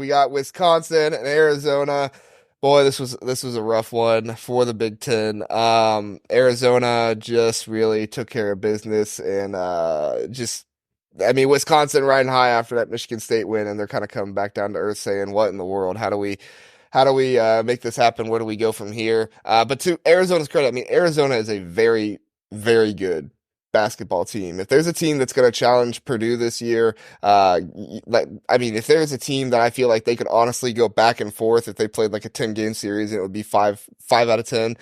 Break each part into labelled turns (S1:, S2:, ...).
S1: We got Wisconsin and Arizona. Boy, this was a rough one for the Big Ten. Arizona just really took care of business and just I mean Wisconsin riding high after that Michigan State win, and they're kind of coming back down to earth saying, what in the world? How do we make this happen? Where do we go from here? But to Arizona's credit, I mean Arizona is a very, very good basketball team. If there's a team that's going to challenge Purdue this year, I mean, if there's a team that I feel like they could honestly go back and forth if they played like a 10-game series, and it would be five out of 10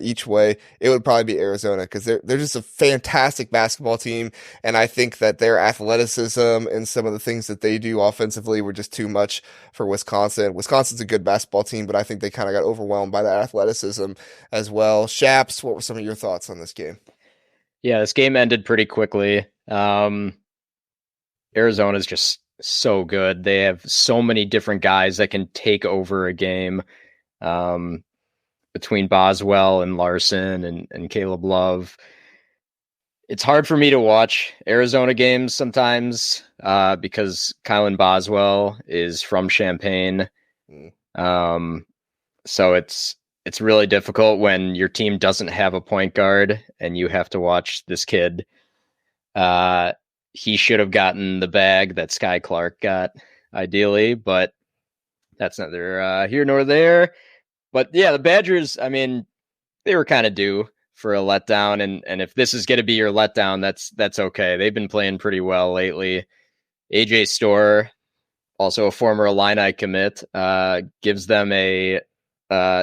S1: each way, it would probably be Arizona because they're just a fantastic basketball team, and I think that their athleticism and some of the things that they do offensively were just too much for Wisconsin. Wisconsin's a good basketball team, but I think they kind of got overwhelmed by that athleticism as well. Shaps, what were some of your thoughts on this game?
S2: Yeah, this game ended pretty quickly. Arizona's just so good. They have so many different guys that can take over a game. Between Boswell and Larsson and Caleb Love, it's hard for me to watch Arizona games sometimes because Kylan Boswell is from Champaign. So it's really difficult when your team doesn't have a point guard and you have to watch this kid. He should have gotten the bag that Sky Clark got, ideally, but that's neither here nor there. But yeah, the Badgers, I mean, they were kind of due for a letdown, and if this is going to be your letdown, that's okay. They've been playing pretty well lately. AJ Storr, also a former Illini commit, gives them a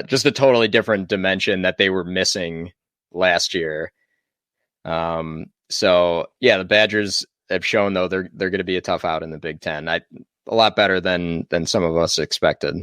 S2: just a totally different dimension that they were missing last year. So yeah, the Badgers have shown though they're going to be a tough out in the Big Ten. A lot better than some of us expected.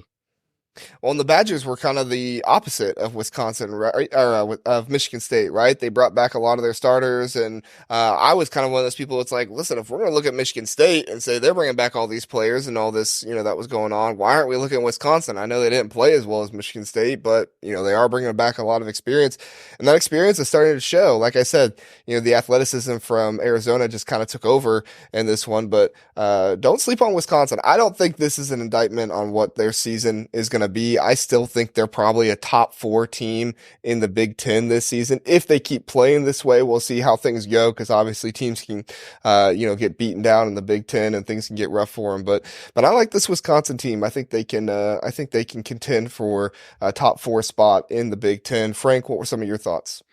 S1: Well, and the Badgers were kind of the opposite of Wisconsin, right? Or of Michigan State, right? They brought back a lot of their starters, and I was kind of one of those people that's like, listen, if we're going to look at Michigan State and say they're bringing back all these players and all this, that was going on, why aren't we looking at Wisconsin? I know they didn't play as well as Michigan State, but they are bringing back a lot of experience, and that experience is starting to show. Like I said, the athleticism from Arizona just kind of took over in this one, but don't sleep on Wisconsin. I don't think this is an indictment on what their season is going to be. I still think they're probably a top 4 team in the Big Ten this season. If they keep playing this way, we'll see how things go, because obviously teams can, get beaten down in the Big Ten and things can get rough for them. But I like this Wisconsin team. I think they can. I think they can contend for a top 4 spot in the Big Ten. Frank, what were some of your thoughts?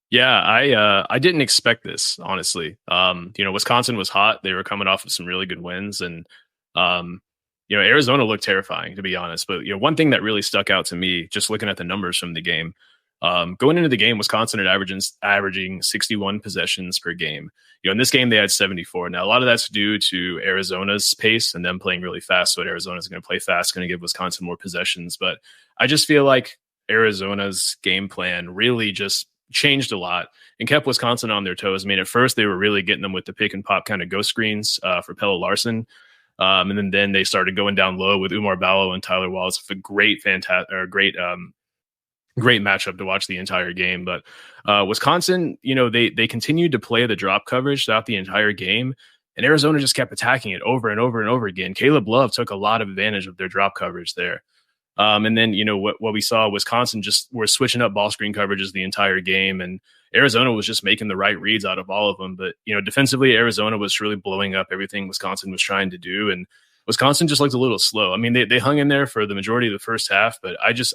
S3: Yeah, I didn't expect this, honestly. Wisconsin was hot. They were coming off of some really good wins, and Arizona looked terrifying, to be honest. But one thing that really stuck out to me, just looking at the numbers from the game, going into the game, Wisconsin had averaging 61 possessions per game. In this game they had 74. Now a lot of that's due to Arizona's pace and them playing really fast. So Arizona's going to play fast, going to give Wisconsin more possessions. But I just feel like Arizona's game plan really just changed a lot and kept Wisconsin on their toes. I mean, at first they were really getting them with the pick and pop kind of ghost screens for Pelle Larsson. And then they started going down low with Umar Ballo and Tyler Wallace. It's a great matchup to watch the entire game. But Wisconsin, they continued to play the drop coverage throughout the entire game, and Arizona just kept attacking it over and over and over again. Caleb Love took a lot of advantage of their drop coverage there. And then, what we saw, Wisconsin just were switching up ball screen coverages the entire game, and Arizona was just making the right reads out of all of them. But, defensively, Arizona was really blowing up everything Wisconsin was trying to do. And Wisconsin just looked a little slow. I mean, they hung in there for the majority of the first half, but I just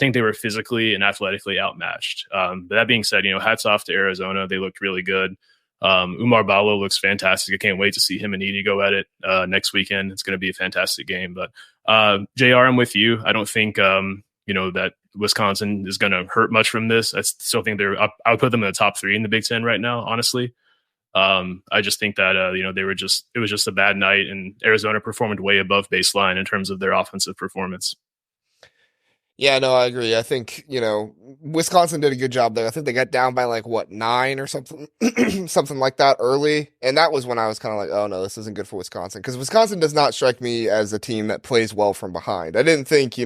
S3: think they were physically and athletically outmatched. But that being said, hats off to Arizona. They looked really good. Umar Ballo looks fantastic. I can't wait to see him and Edey go at it next weekend. It's going to be a fantastic game. But JR, I'm with you. I don't think that Wisconsin is going to hurt much from this. I still think I would put them in the top 3 in the Big Ten right now, honestly. I just think that it was just a bad night, and Arizona performed way above baseline in terms of their offensive performance.
S1: Yeah, no, I agree. I think, Wisconsin did a good job there. I think they got down by 9 or something, something like that early. And that was when I was kind of like, oh no, this isn't good for Wisconsin. Because Wisconsin does not strike me as a team that plays well from behind. I didn't think,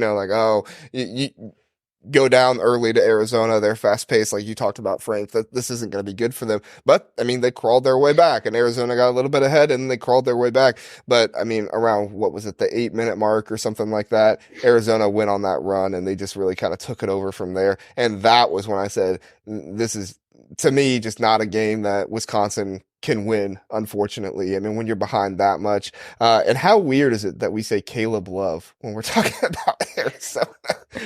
S1: go down early to Arizona. They're fast paced, like you talked about, Frank. That this isn't going to be good for them. But I mean, they crawled their way back, and Arizona got a little bit ahead, and they crawled their way back. But I mean, around what was it, the 8 minute mark or something like that, Arizona went on that run, and they just really kind of took it over from there. And that was when I said, this is, to me, just not a game that Wisconsin can win, unfortunately. I mean, when you're behind that much. And how weird is it that we say Caleb Love when we're talking about Arizona?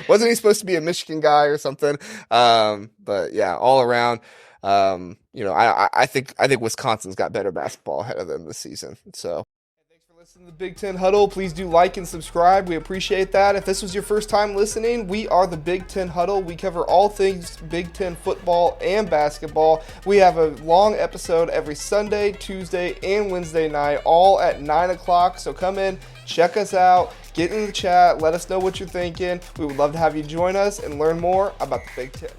S1: Wasn't he supposed to be a Michigan guy or something? But yeah, all around, I think Wisconsin's got better basketball ahead of them this season. So. Thanks for listening to the Big Ten Huddle. Please do like and subscribe. We appreciate that. If this was your first time listening, we are the Big Ten Huddle. We cover all things Big Ten football and basketball. We have a long episode every Sunday, Tuesday, and Wednesday night, all at 9 o'clock. So come in, check us out, get in the chat, let us know what you're thinking. We would love to have you join us and learn more about the Big Ten.